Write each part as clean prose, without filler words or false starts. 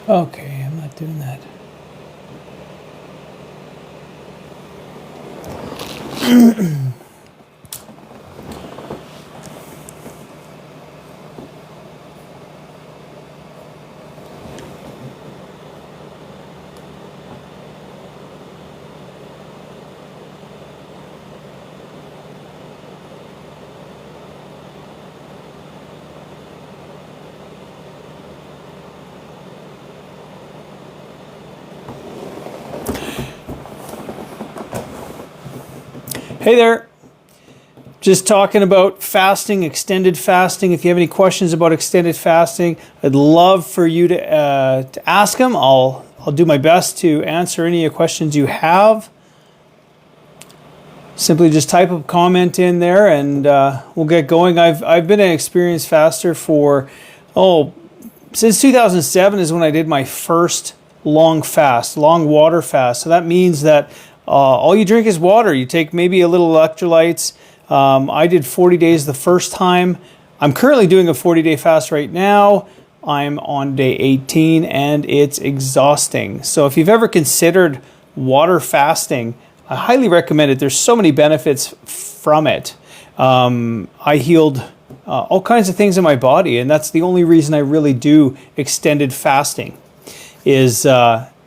Okay, I'm not doing that. Hey there. Just talking about fasting, extended fasting. If you have any questions about extended fasting, I'd love for you to ask them. I'll do my best to answer any questions you have. Simply just type a comment in there and we'll get going. I've been an experienced faster for, since 2007 is when I did my first long water fast. So that means that all you drink is water. You take maybe a little electrolytes. I did 40 days the first time. I'm currently doing a 40-day fast right now. I'm on day 18 and it's exhausting. So if you've ever considered water fasting, I highly recommend it. There's so many benefits from it. I healed all kinds of things in my body, and that's the only reason I really do extended fasting is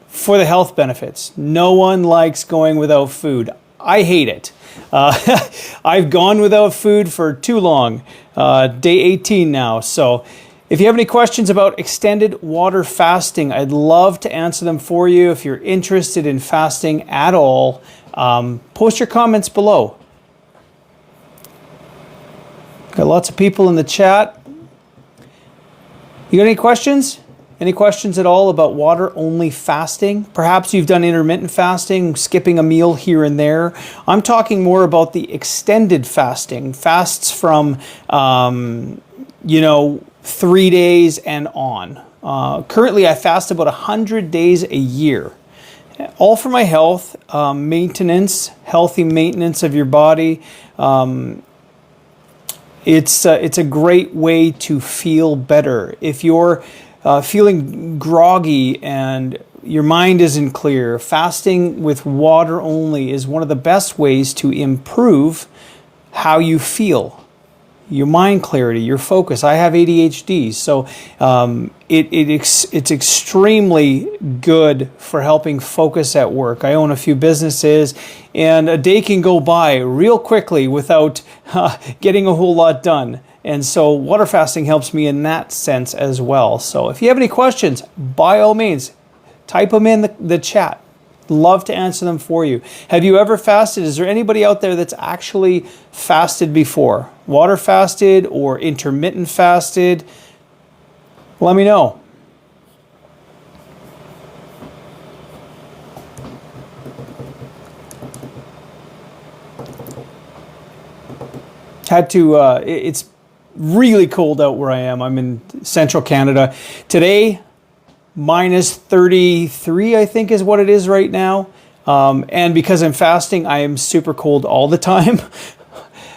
for the health benefits. No one likes going without food. I hate it. I've gone without food for too long, day 18 now. So if you have any questions about extended water fasting, I'd love to answer them for you. If you're interested in fasting at all, post your comments below. Got lots of people in the chat. You got any questions? Any questions at all about water-only fasting? Perhaps you've done intermittent fasting, skipping a meal here and there. I'm talking more about the extended fasting, fasts from, 3 days and on. Currently, I fast about 100 days a year. All for my health, maintenance, healthy maintenance of your body. It's a great way to feel better. If you're feeling groggy and your mind isn't clear, fasting with water only is one of the best ways to improve how you feel, your mind clarity, your focus. I have ADHD, so it's extremely good for helping focus at work. I own a few businesses, and a day can go by real quickly without getting a whole lot done. And so water fasting helps me in that sense as well. So if you have any questions, by all means, type them in the chat. Love to answer them for you. Have you ever fasted? Is there anybody out there that's actually fasted before? Water fasted or intermittent fasted? Let me know. It's really cold out where I am. I'm in central Canada. Today, minus 33, I think is what it is right now. And because I'm fasting, I am super cold all the time.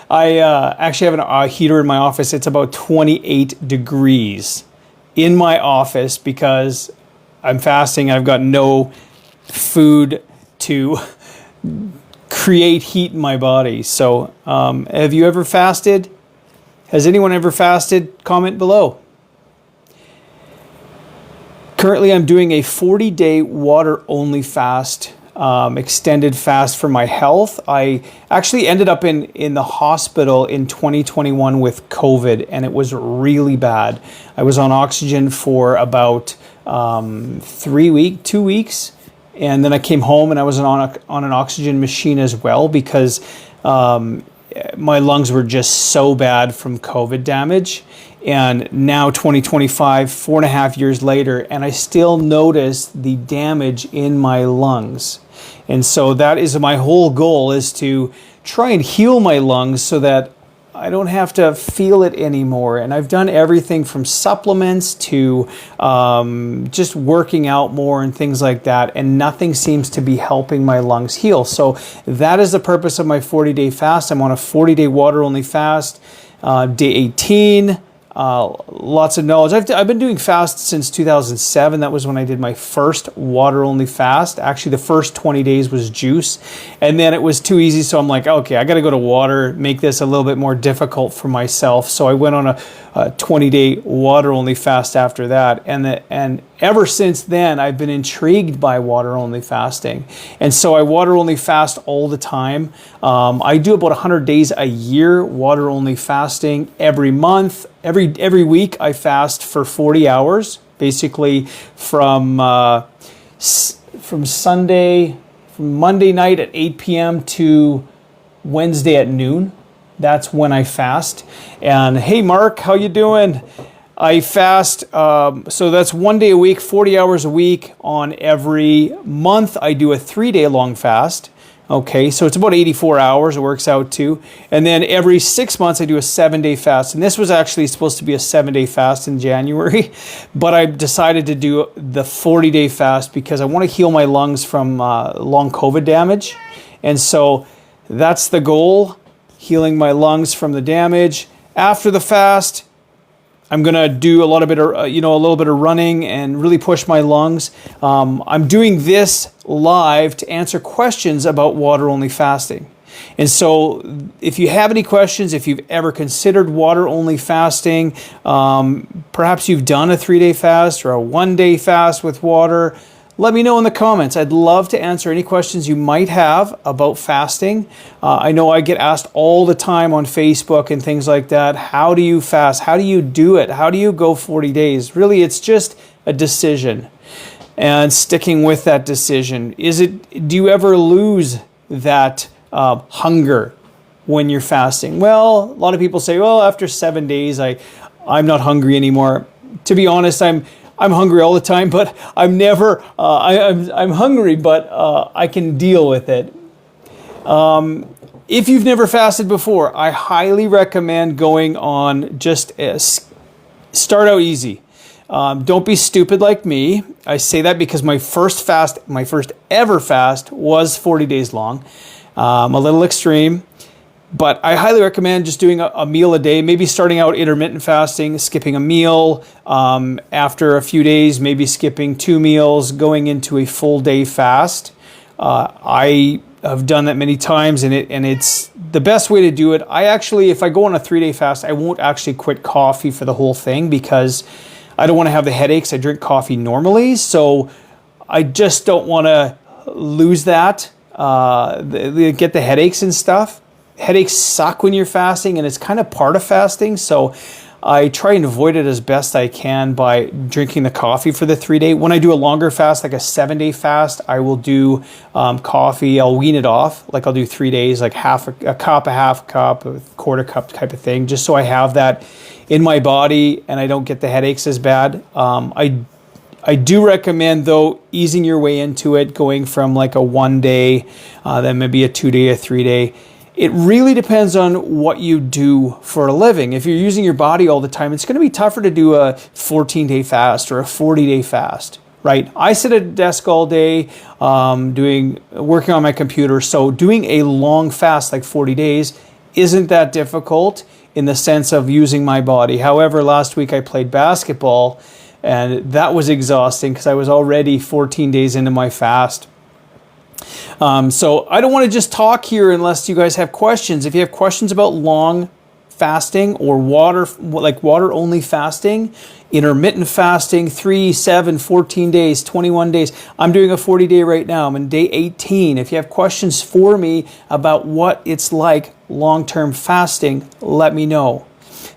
I actually have a heater in my office. It's about 28 degrees in my office because I'm fasting. I've got no food to create heat in my body. So have you ever fasted? Has anyone ever fasted? Comment below. Currently, I'm doing a 40-day water-only fast, extended fast for my health. I actually ended up in the hospital in 2021 with COVID, and it was really bad. I was on oxygen for about 2 weeks, and then I came home and I was on an oxygen machine as well because my lungs were just so bad from COVID damage. And now 2025, 4.5 years later, and I still notice the damage in my lungs. And so that is my whole goal, is to try and heal my lungs so that I don't have to feel it anymore. And I've done everything from supplements to just working out more and things like that. And nothing seems to be helping my lungs heal. So that is the purpose of my 40-day fast. I'm on a 40-day water-only fast, day 18. lots of knowledge. I've been doing fast since 2007. That was when I did my first water-only fast. Actually, the first 20 days was juice, and then it was too easy, so I'm like, okay, I got to go to water, make this a little bit more difficult for myself. So I went on a 20-day water-only fast after that, and ever since then, I've been intrigued by water-only fasting, and so I water-only fast all the time. I do about 100 days a year water-only fasting. Every month, every week, I fast for 40 hours, basically from Monday night at 8 p.m. to Wednesday at noon. That's when I fast. And hey, Mark, how you doing? I fast, so that's 1 day a week, 40 hours a week. On every month, I do a 3-day long fast. Okay, so it's about 84 hours, it works out to. And then every 6 months, I do a 7-day fast. And this was actually supposed to be a 7-day fast in January, but I decided to do the 40-day fast because I want to heal my lungs from long COVID damage. And so that's the goal, healing my lungs from the damage. After the fast, I'm gonna do a little bit of running and really push my lungs. I'm doing this live to answer questions about water-only fasting. And so if you have any questions, if you've ever considered water-only fasting, perhaps you've done a 3-day fast or a 1-day fast with water, let me know in the comments. I'd love to answer any questions you might have about fasting. I know I get asked all the time on Facebook and things like that. How do you fast? How do you do it? How do you go 40 days? Really, it's just a decision and sticking with that decision. Do you ever lose that hunger when you're fasting? Well, a lot of people say, well, after 7 days, I'm not hungry anymore. To be honest, I'm hungry all the time, but I'm never, I'm hungry, but I can deal with it. If you've never fasted before, I highly recommend going on start out easy. Don't be stupid like me. I say that because my first ever fast was 40 days long. A little extreme. But I highly recommend just doing a meal a day, maybe starting out intermittent fasting, skipping a meal, after a few days, maybe skipping 2 meals, going into a full day fast. I have done that many times, and it's the best way to do it. If I go on a 3-day fast, I won't actually quit coffee for the whole thing because I don't want to have the headaches. I drink coffee normally, so I just don't want to lose that, get the headaches and stuff. Headaches suck when you're fasting, and it's kind of part of fasting. So I try and avoid it as best I can by drinking the coffee for the 3-day. When I do a longer fast, like a 7-day fast, I will do coffee. I'll wean it off. Like I'll do 3 days, like half a cup, a quarter cup type of thing, just so I have that in my body and I don't get the headaches as bad. I do recommend, though, easing your way into it, going from like a 1 day, then maybe a 2-day, a 3-day. It really depends on what you do for a living. If you're using your body all the time, it's going to be tougher to do a 14-day fast or a 40-day fast, right? I sit at a desk all day working on my computer, so doing a long fast like 40 days isn't that difficult in the sense of using my body. However, last week I played basketball, and that was exhausting because I was already 14 days into my fast. So I don't want to just talk here unless you guys have questions. If you have questions about long fasting or water-only fasting, intermittent fasting, 3, 7, 14 days, 21 days. I'm doing a 40-day right now. I'm in day 18. If you have questions for me about what it's like long-term fasting, let me know.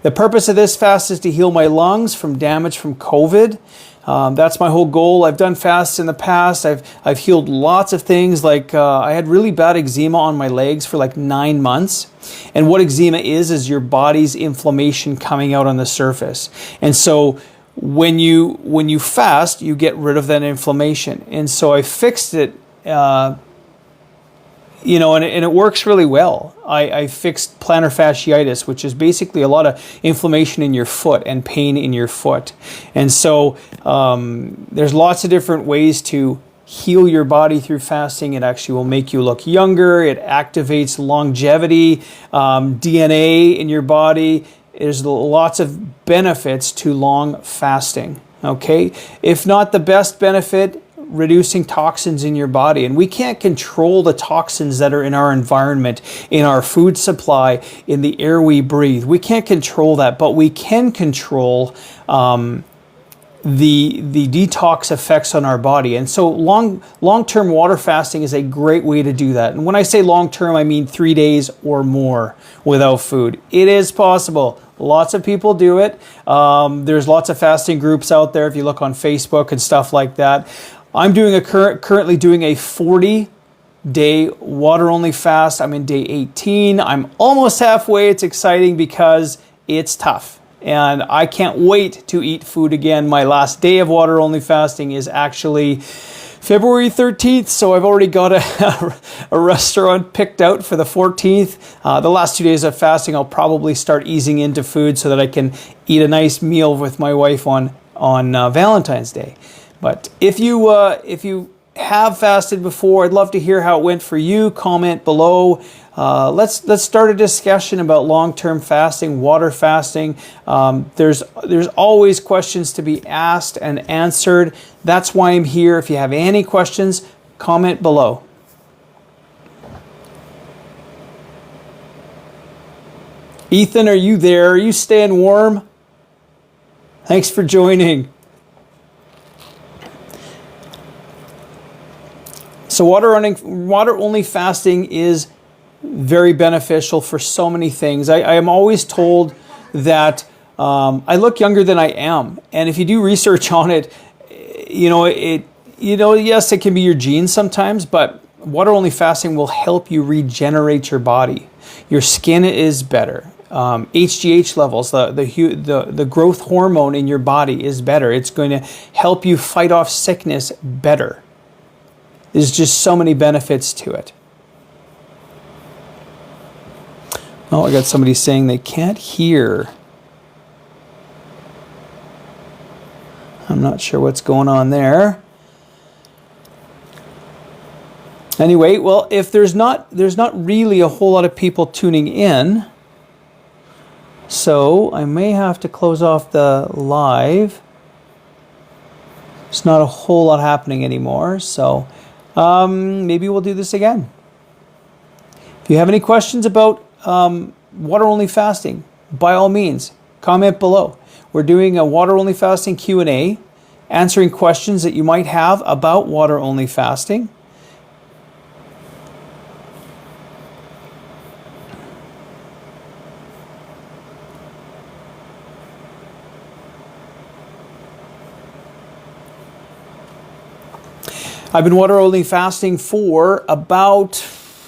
The purpose of this fast is to heal my lungs from damage from COVID. That's my whole goal. I've done fasts in the past. I've healed lots of things. Like I had really bad eczema on my legs for like 9 months. And what eczema is your body's inflammation coming out on the surface. And so when you fast, you get rid of that inflammation. And so I fixed it. And it works really well. I fixed plantar fasciitis, which is basically a lot of inflammation in your foot and pain in your foot. And so there's lots of different ways to heal your body through fasting. It actually will make you look younger. It activates longevity, DNA in your body. there's lots of benefits to long fasting. Okay, if not the best benefit, reducing toxins in your body. And we can't control the toxins that are in our environment, in our food supply, in the air we breathe. We can't control that, but we can control the detox effects on our body. And so long-term water fasting is a great way to do that. And when I say long-term, I mean 3 days or more without food. It is possible. Lots of people do it. There's lots of fasting groups out there if you look on Facebook and stuff like that. I'm doing currently doing a 40-day water-only fast. I'm in day 18. I'm almost halfway. It's exciting because it's tough. And I can't wait to eat food again. My last day of water-only fasting is actually February 13th, so I've already got a restaurant picked out for the 14th. The last 2 days of fasting, I'll probably start easing into food so that I can eat a nice meal with my wife on Valentine's Day. But if you have fasted before, I'd love to hear how it went for you. Comment below. Let's start a discussion about long-term fasting, water fasting. There's always questions to be asked and answered. That's why I'm here. If you have any questions, comment below. Ethan, are you there? Are you staying warm? Thanks for joining. So water-only fasting is very beneficial for so many things. I am always told that I look younger than I am, and if you do research on it, yes, it can be your genes sometimes, but water-only fasting will help you regenerate your body. Your skin is better. HGH levels, the growth hormone in your body is better. It's going to help you fight off sickness better. There's just so many benefits to it. Oh, I got somebody saying they can't hear. I'm not sure what's going on there. Anyway, well, if there's not really a whole lot of people tuning in, so I may have to close off the live. There's not a whole lot happening anymore, so maybe we'll do this again. If you have any questions about water-only fasting, by all means, comment below. We're doing a water-only fasting Q&A, answering questions that you might have about water-only fasting. I've been water-only fasting for about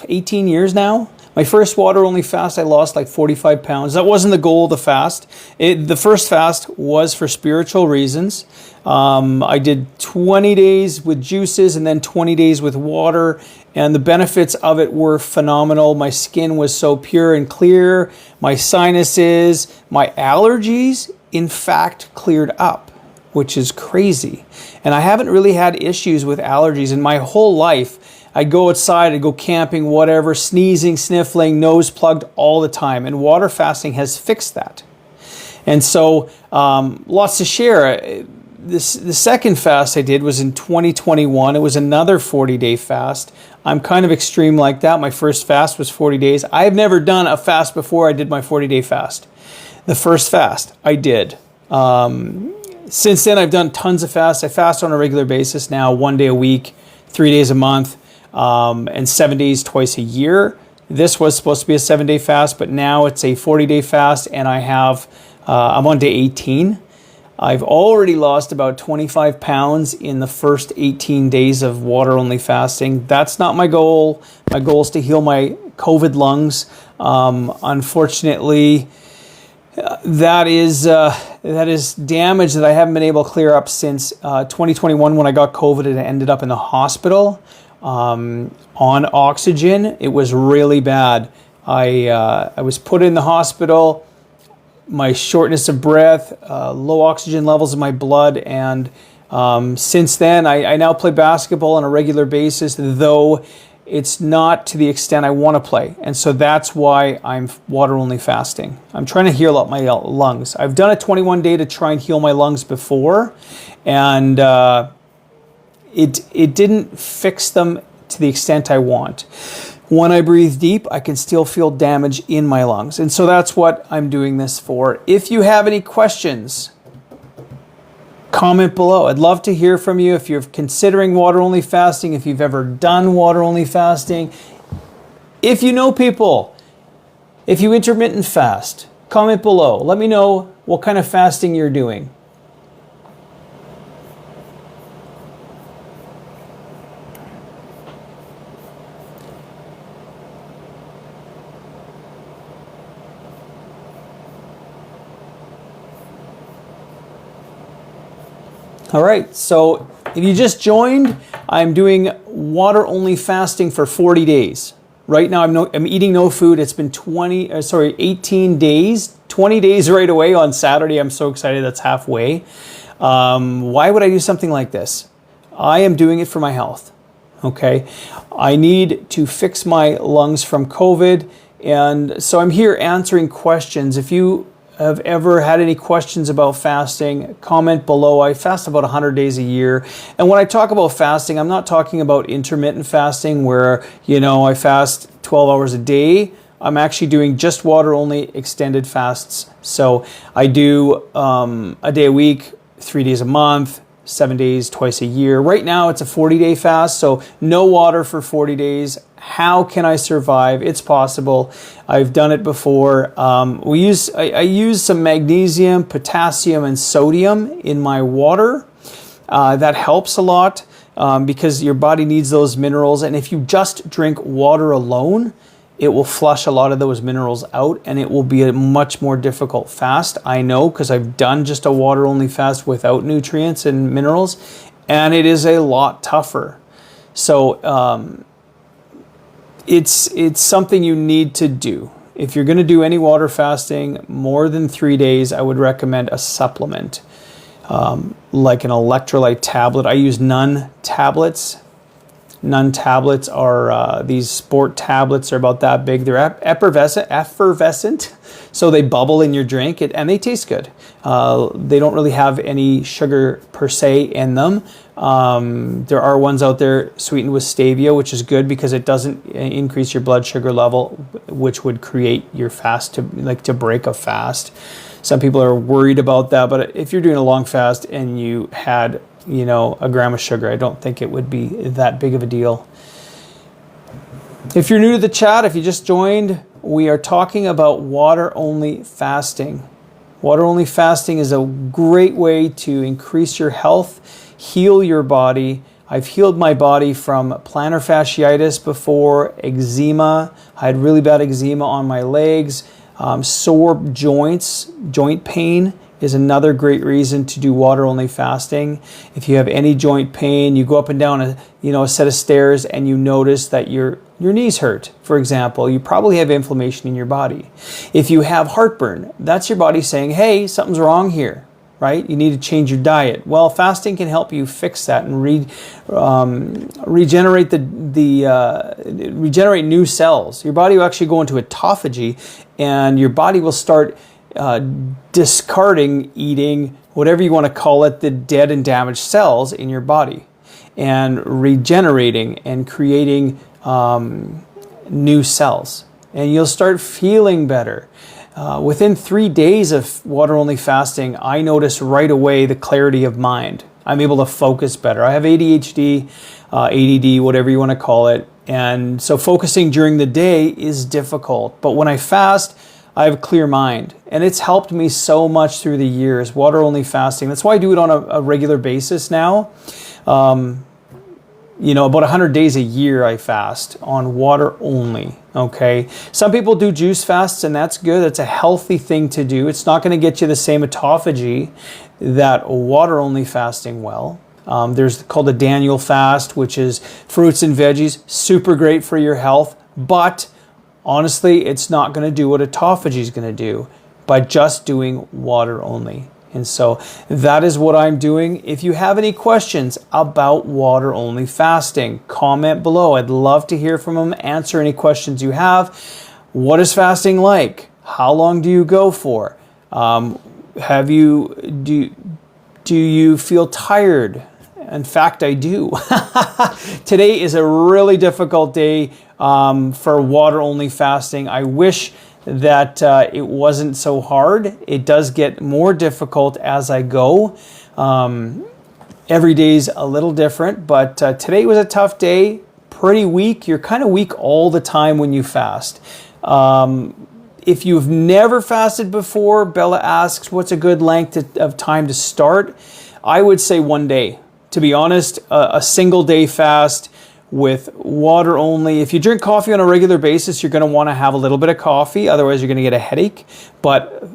18 years now. My first water-only fast, I lost like 45 pounds. That wasn't the goal of the fast. The first fast was for spiritual reasons. I did 20 days with juices and then 20 days with water, and the benefits of it were phenomenal. My skin was so pure and clear. My sinuses, my allergies, in fact, cleared up, which is crazy. And I haven't really had issues with allergies in my whole life. I'd go outside, I'd go camping, whatever, sneezing, sniffling, nose plugged all the time. And water fasting has fixed that. And so lots to share. The second fast I did was in 2021. It was another 40-day fast. I'm kind of extreme like that. My first fast was 40 days. I've never done a fast before I did my 40-day fast. The first fast I did. Since then, I've done tons of fasts. I fast on a regular basis now, 1 day a week, 3 days a month, and 7 days twice a year. This was supposed to be a 7-day fast, but now it's a 40-day fast, and I'm on day 18. I've already lost about 25 pounds in the first 18 days of water-only fasting. That's not my goal. My goal is to heal my COVID lungs. Unfortunately, that is damage that I haven't been able to clear up since 2021 when I got COVID and ended up in the hospital on oxygen. It was really bad. I was put in the hospital, my shortness of breath, low oxygen levels in my blood, and since then I now play basketball on a regular basis, though it's not to the extent I want to play. And so that's why I'm water only fasting. I'm trying to heal up my lungs. I've done a 21-day to try and heal my lungs before, and it didn't fix them to the extent I want. When I breathe deep, I can still feel damage in my lungs. And so that's what I'm doing this for. If you have any questions, comment below. I'd love to hear from you if you're considering water-only fasting, if you've ever done water-only fasting. If you know people, if you intermittent fast, comment below. Let me know what kind of fasting you're doing. All right, so if you just joined, I'm doing water-only fasting for 40 days. Right now, I'm eating no food. It's been 18 days, 20 days right away on Saturday. I'm so excited, that's halfway. Why would I do something like this? I am doing it for my health, okay? I need to fix my lungs from COVID, and so I'm here answering questions. If you have ever had any questions about fasting, comment below. I fast about 100 days a year. And when I talk about fasting, I'm not talking about intermittent fasting where, I fast 12 hours a day. I'm actually doing just water only extended fasts. So I do a day a week, 3 days a month, 7 days twice a year. Right now it's a 40-day fast, so no water for 40 days. How can I survive? It's possible. I've done it before. I use some magnesium, potassium, and sodium in my water. That helps a lot because your body needs those minerals. And if you just drink water alone, it will flush a lot of those minerals out, and it will be a much more difficult fast. I know because I've done just a water-only fast without nutrients and minerals, and it is a lot tougher. So it's something you need to do. If you're going to do any water fasting more than 3 days, I would recommend a supplement, like an electrolyte tablet. I use Nun tablets. Nun tablets are these sport tablets. Are about that big. They're effervescent, so they bubble in your drink, and they taste good. They don't really have any sugar per se in them. There are ones out there sweetened with stevia, which is good because it doesn't increase your blood sugar level, which would create your fast to break a fast. Some people are worried about that, but if you're doing a long fast and you had a gram of sugar, I don't think it would be that big of a deal. If you're new to the chat, if you just joined, we are talking about water-only fasting. Water-only fasting is a great way to increase your health, heal your body. I've healed my body from plantar fasciitis before, eczema. I had really bad eczema on my legs, sore joints, joint pain is another great reason to do water-only fasting. If you have any joint pain, you go up and down a set of stairs and you notice that your knees hurt, for example, you probably have inflammation in your body. If you have heartburn, that's your body saying, hey, something's wrong here, right? You need to change your diet. Well, fasting can help you fix that and regenerate regenerate new cells. Your body will actually go into autophagy, and your body will start discarding, eating, whatever you want to call it, the dead and damaged cells in your body, and regenerating and creating new cells. And you'll start feeling better. Within 3 days of water-only fasting, I notice right away the clarity of mind. I'm able to focus better. I have ADHD, ADD, whatever you want to call it. And so focusing during the day is difficult. But when I fast, I have a clear mind, and it's helped me so much through the years, water-only fasting. That's why I do it on a regular basis now. About 100 days a year I fast on water only, okay? Some people do juice fasts, and that's good. That's a healthy thing to do. It's not going to get you the same autophagy that water-only fasting will. There's called a Daniel fast, which is fruits and veggies, super great for your health, but honestly, it's not going to do what autophagy is going to do by just doing water only. And so that is what I'm doing. If you have any questions about water-only fasting, comment below. I'd love to hear from them, answer any questions you have. What is fasting like? How long do you go for? Do you feel tired? In fact, I do. Today is a really difficult day for water-only fasting. I wish that it wasn't so hard. It does get more difficult as I go. Every day's a little different, but today was a tough day, pretty weak. You're kind of weak all the time when you fast. If you've never fasted before, Bella asks, what's a good length of time to start? I would say 1 day. To be honest, a single day fast with water only. If you drink coffee on a regular basis, you're going to want to have a little bit of coffee. Otherwise, you're going to get a headache. But,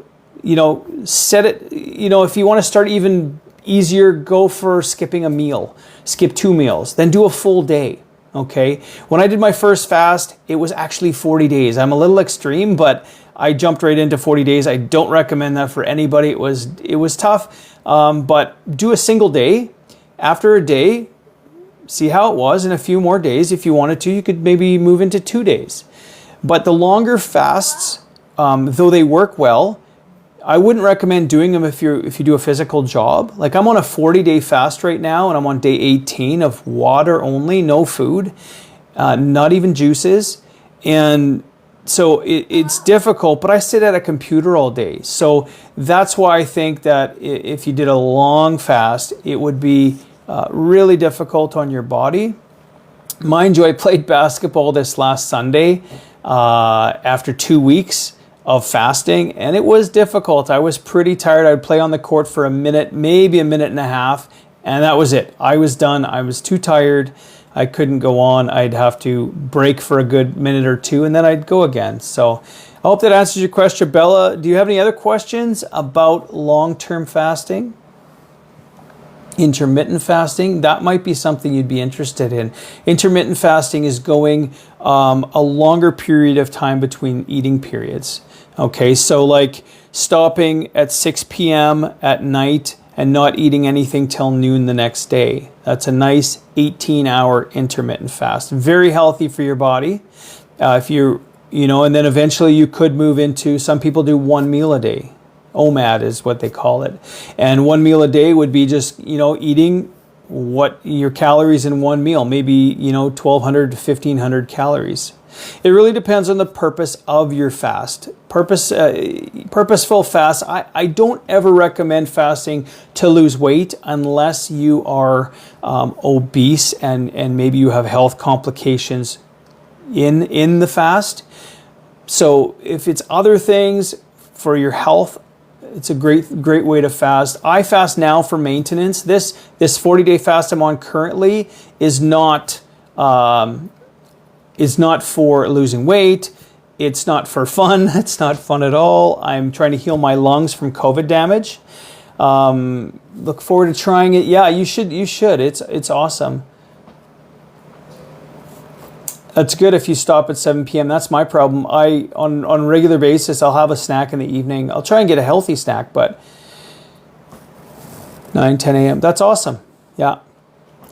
set it, if you want to start even easier, go for skipping a meal. Skip 2 meals. Then do a full day. Okay. When I did my first fast, it was actually 40 days. I'm a little extreme, but I jumped right into 40 days. I don't recommend that for anybody. It was tough. But do a single day. After a day, see how it was. In a few more days, if you wanted to, you could maybe move into 2 days. But the longer fasts, though they work well, I wouldn't recommend doing them if you do a physical job. Like I'm on a 40-day fast right now, and I'm on day 18 of water only, no food, not even juices. And so it's difficult, but I sit at a computer all day. So that's why I think that if you did a long fast, it would be really difficult on your body. Mind you, I played basketball this last Sunday after 2 weeks of fasting, and it was difficult. I was pretty tired. I'd play on the court for a minute, maybe a minute and a half, and that was it. I was done. I was too tired. I couldn't go on. I'd have to break for a good minute or two, and then I'd go again. So I hope that answers your question. Bella, do you have any other questions about long-term fasting? Intermittent fasting, that might be something you'd be interested in. Intermittent fasting is going a longer period of time between eating periods. Okay, so like stopping at 6 p.m. at night and not eating anything till noon the next day. That's a nice 18-hour intermittent fast. Very healthy for your body. And then eventually you could move into, some people do 1 meal a day. OMAD is what they call it. And 1 meal a day would be just, eating what your calories in 1 meal, maybe, 1,200 to 1,500 calories. It really depends on the purpose of your fast. Purposeful fast, I don't ever recommend fasting to lose weight unless you are obese and maybe you have health complications in the fast. So if it's other things for your health, it's a great way to fast. I fast now for maintenance. This 40-day fast I'm on currently is not for losing weight. It's not for fun. It's not fun at all. I'm trying to heal my lungs from COVID damage. Look forward to trying it. Yeah, you should. It's awesome. That's good if you stop at 7 p.m. That's my problem. On a regular basis, I'll have a snack in the evening. I'll try and get a healthy snack, but 9, 10 a.m. That's awesome. Yeah.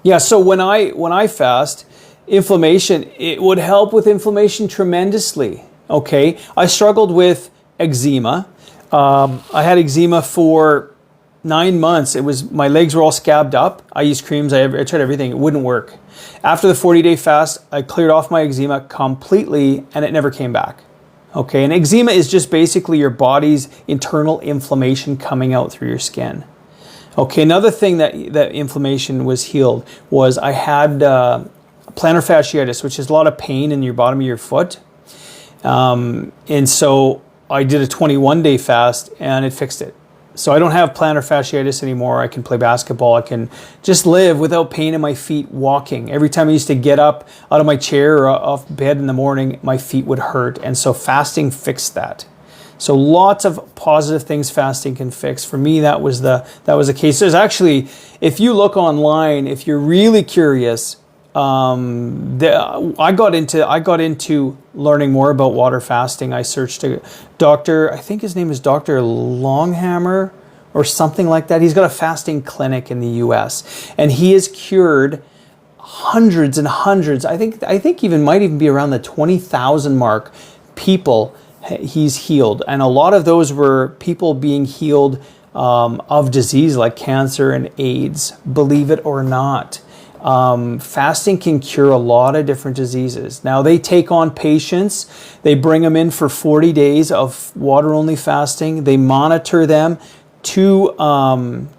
Yeah, so when I fast, inflammation, it would help with inflammation tremendously. Okay. I struggled with eczema. I had eczema for 9 months. My legs were all scabbed up. I used creams. I tried everything. It wouldn't work. After the 40-day fast, I cleared off my eczema completely, and it never came back. Okay, and eczema is just basically your body's internal inflammation coming out through your skin. Okay, another thing that inflammation was healed was I had plantar fasciitis, which is a lot of pain in your bottom of your foot. And so I did a 21-day fast, and it fixed it. So I don't have plantar fasciitis anymore. I can play basketball. I can just live without pain in my feet walking. Every time I used to get up out of my chair or off bed in the morning, my feet would hurt. And so fasting fixed that. So lots of positive things fasting can fix. For me, that was the case. There's actually, if you look online, if you're really curious, I got into learning more about water fasting. I searched a doctor, I think his name is Dr. Longhammer or something like that. He's got a fasting clinic in the US, and he has cured hundreds and hundreds. I think even might even be around the 20,000 mark people he's healed. And a lot of those were people being healed of disease like cancer and AIDS, believe it or not. Fasting can cure a lot of different diseases. Now they take on patients, they bring them in for 40 days of water-only fasting. They monitor them two times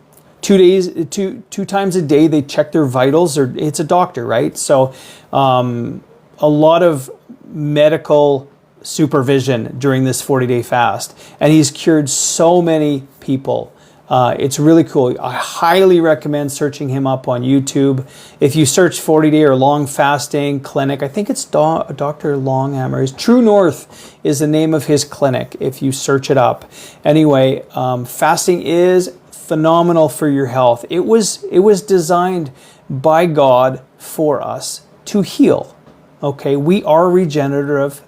a day. They check their vitals, or it's a doctor, right? So a lot of medical supervision during this 40-day fast, and he's cured so many people. It's really cool. I highly recommend searching him up on YouTube. If you search 40-day or long fasting clinic, I think it's Dr. Longhammer. True North is the name of his clinic if you search it up. Anyway, fasting is phenomenal for your health. It was designed by God for us to heal. Okay, we are regenerative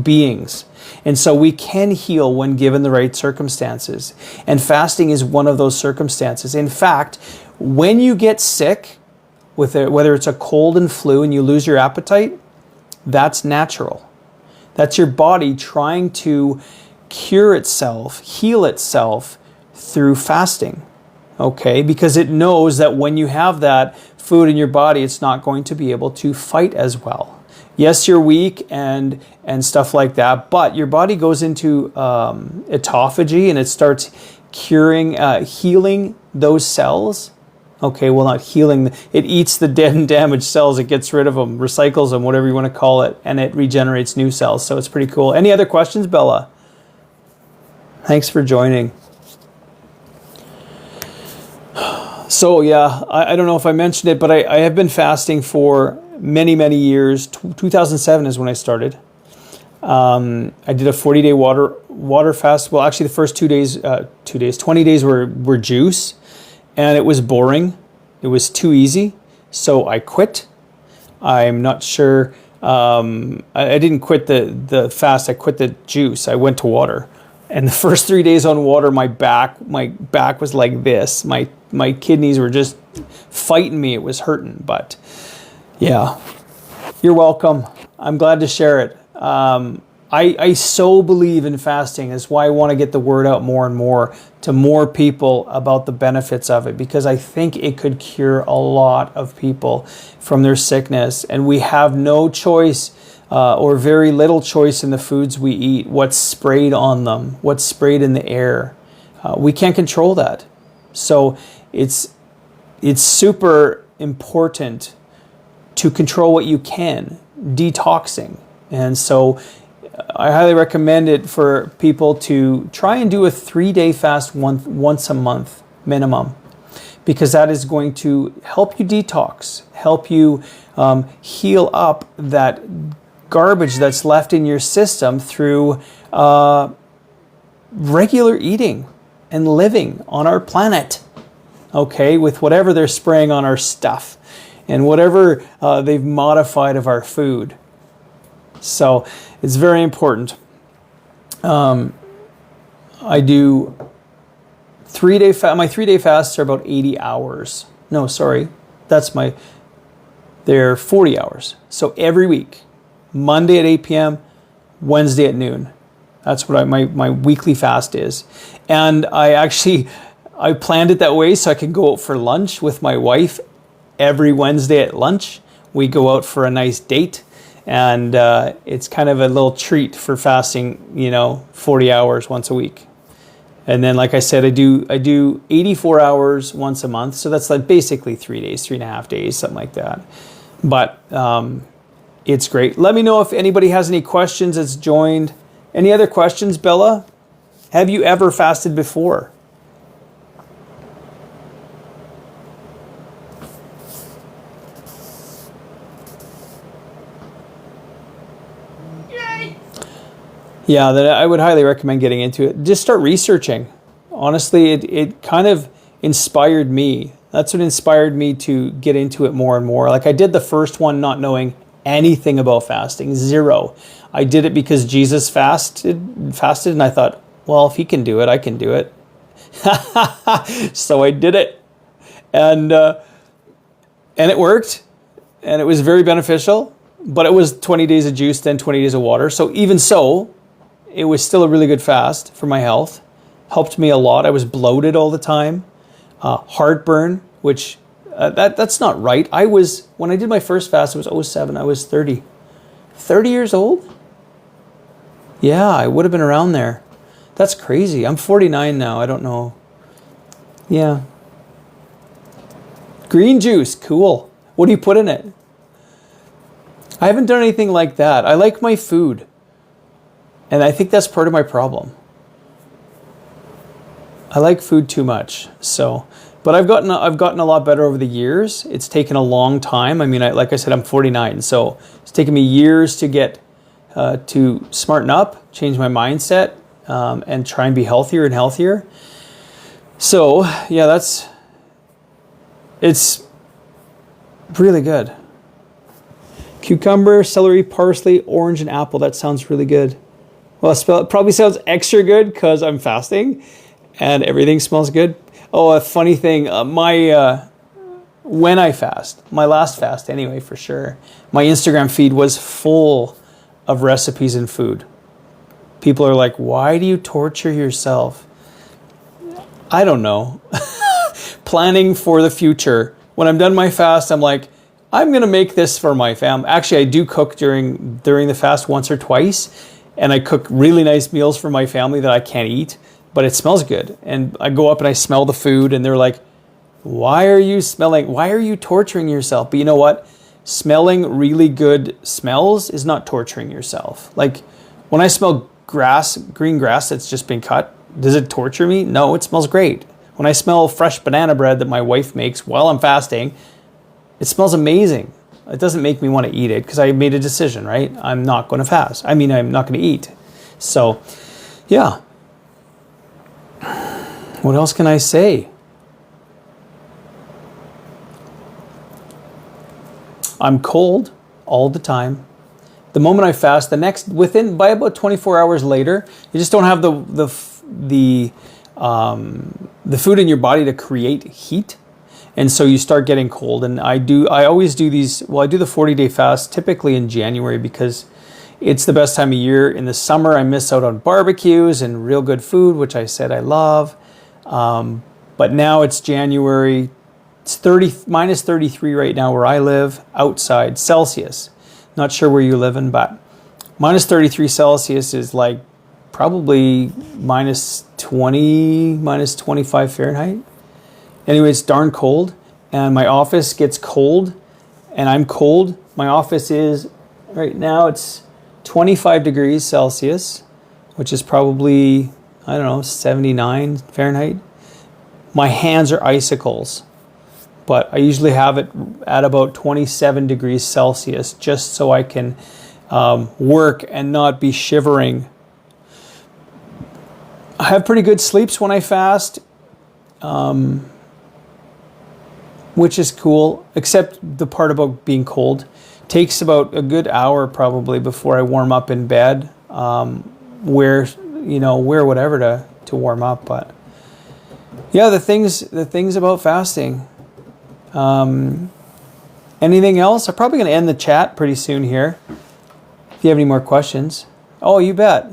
beings. And so we can heal when given the right circumstances. And fasting is one of those circumstances. In fact, when you get sick, whether it's a cold and flu and you lose your appetite, that's natural. That's your body trying to cure itself, heal itself through fasting. Okay, because it knows that when you have that food in your body, it's not going to be able to fight as well. Yes, you're weak and stuff like that, but your body goes into autophagy and it starts healing those cells. Okay, well, not healing. It eats the dead and damaged cells. It gets rid of them, recycles them, whatever you want to call it, and it regenerates new cells. So it's pretty cool. Any other questions, Bella? Thanks for joining. So yeah, I don't know if I mentioned it, but I have been fasting for many years. 2007 is when I started. I did a 40-day water fast. Well, actually the first 20 days were juice, and it was boring. It was too easy. So I quit. I'm not sure. I didn't quit the fast. I quit the juice. I went to water. And the first 3 days on water, my back was like this. My kidneys were just fighting me. It was hurting, but yeah, you're welcome. I'm glad to share it. I so believe in fasting. That's why I want to get the word out more and more to more people about the benefits of it, because I think it could cure a lot of people from their sickness. And we have no choice or very little choice in the foods we eat, what's sprayed on them, what's sprayed in the air. We can't control that. So it's super important to control what you can, detoxing. And so I highly recommend it for people to try and do a 3-day fast once a month minimum, because that is going to help you detox, help you heal up that garbage that's left in your system through regular eating and living on our planet, okay, with whatever they're spraying on our stuff and whatever they've modified of our food. So it's very important. I do 3-day my 3-day fasts are about 80 hours. No, sorry, they're 40 hours. So every week, Monday at 8 p.m., Wednesday at noon. That's what my weekly fast is. And I planned it that way so I can go out for lunch with my wife every Wednesday at lunch. We go out for a nice date, and it's kind of a little treat for fasting, 40 hours once a week. And then, like I said, I do 84 hours once a month. So that's like basically 3 days, 3.5 days, something like that. But it's great. Let me know if anybody has any questions that's joined. Any other questions, Bella? Have you ever fasted before? Yeah, that I would highly recommend getting into it. Just start researching. Honestly, it kind of inspired me. That's what inspired me to get into it more and more. Like I did the first one not knowing anything about fasting, zero. I did it because Jesus fasted, and I thought, well, if he can do it, I can do it. So I did it, and it worked, and it was very beneficial. But it was 20 days of juice, then 20 days of water. So even so, it was still a really good fast for my health. Helped me a lot. I was bloated all the time, heartburn, which that's not right. When I did my first fast, it was '07. I was 30 years old. Yeah, I would have been around there. That's crazy. I'm 49 now. I don't know. Yeah. Green juice, cool. What do you put in it? I haven't done anything like that. I like my food. And I think that's part of my problem. I like food too much. But I've gotten a lot better over the years. It's taken a long time. I mean, like I said, I'm 49. So it's taken me years to get to smarten up, change my mindset, and try and be healthier and healthier. So yeah, it's really good. Cucumber, celery, parsley, orange, and apple. That sounds really good. Well, it probably sounds extra good because I'm fasting and everything smells good. Oh, a funny thing. When I fast, my last fast anyway, for sure, my Instagram feed was full of recipes and food. People are like, why do you torture yourself? I don't know. Planning for the future. When I'm done my fast, I'm like, I'm going to make this for my family. Actually, I do cook during the fast once or twice, and I cook really nice meals for my family that I can't eat, but it smells good. And I go up and I smell the food, and they're like, why are you torturing yourself? But you know what? Smelling really good smells is not torturing yourself. Like when I smell green grass that's just been cut, does it torture me? No, it smells great. When I smell fresh banana bread that my wife makes while I'm fasting, it smells amazing. It doesn't make me want to eat it because I made a decision, right? I'm not going to fast. I mean, I'm not going to eat. So, yeah. What else can I say? I'm cold all the time. The moment I fast, by about 24 hours later, you just don't have the food in your body to create heat. And so you start getting cold. And I do the 40-day fast typically in January because it's the best time of year. In the summer, I miss out on barbecues and real good food, which I said I love. But now it's January. It's minus 33 right now where I live, outside, Celsius. Not sure where you live in, but minus 33 Celsius is like probably minus 20, minus 25 Fahrenheit. Anyway, it's darn cold, and my office gets cold, and I'm cold. My office is, right now, it's 25 degrees Celsius, which is probably, 79 Fahrenheit. My hands are icicles, but I usually have it at about 27 degrees Celsius, just so I can work and not be shivering. I have pretty good sleeps when I fast. Which is cool, except the part about being cold. Takes about a good hour probably before I warm up in bed. Wear whatever to warm up. But yeah, the things about fasting. Anything else? I'm probably going to end the chat pretty soon here. If you have any more questions. Oh, you bet.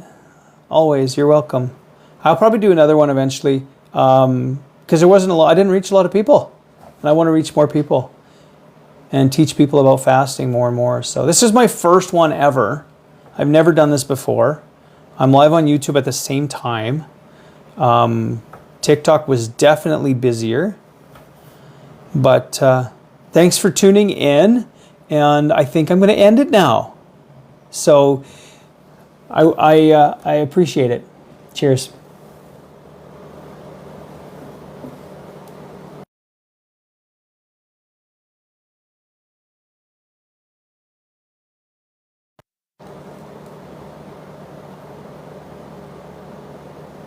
Always, you're welcome. I'll probably do another one eventually because there wasn't a lot. I didn't reach a lot of people. And I want to reach more people and teach people about fasting more and more. So this is my first one ever. I've never done this before. I'm live on YouTube at the same time. TikTok was definitely busier. But thanks for tuning in. And I think I'm going to end it now. So I appreciate it. Cheers.